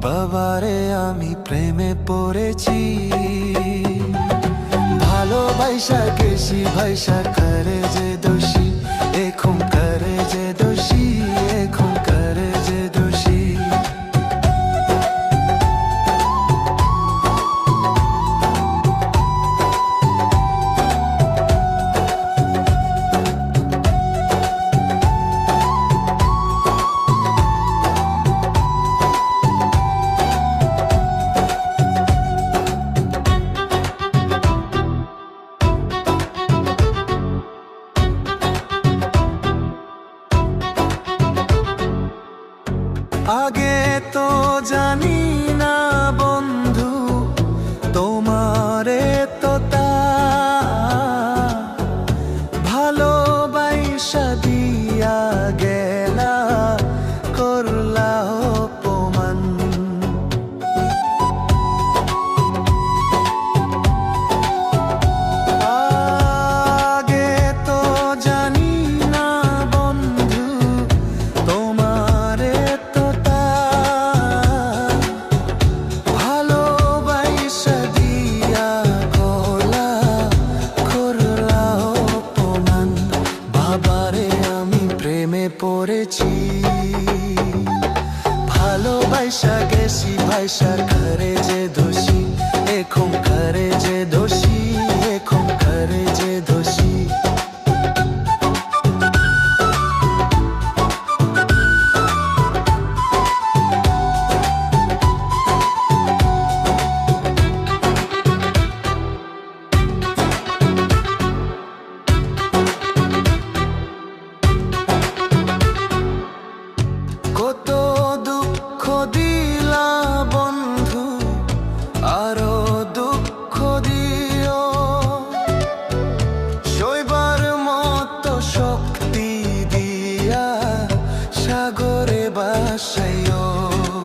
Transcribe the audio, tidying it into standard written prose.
বাবারে আমি প্রেমে পড়েছি, ভালোবাসা গেছি ভাইসা করে যে দোষী, এখন করে যে দোষী, এখন করে যে দোষী। আগে তো জানি না বন্ধু তোমারে তো তা ভালোবাসা দিয়া গেলা করলা অপমান। আগে তো জানি না বন্ধু তোমারে পড়েছি, ভালোবাসা গেছি ভাইসা করে যে দোষী, এখন করে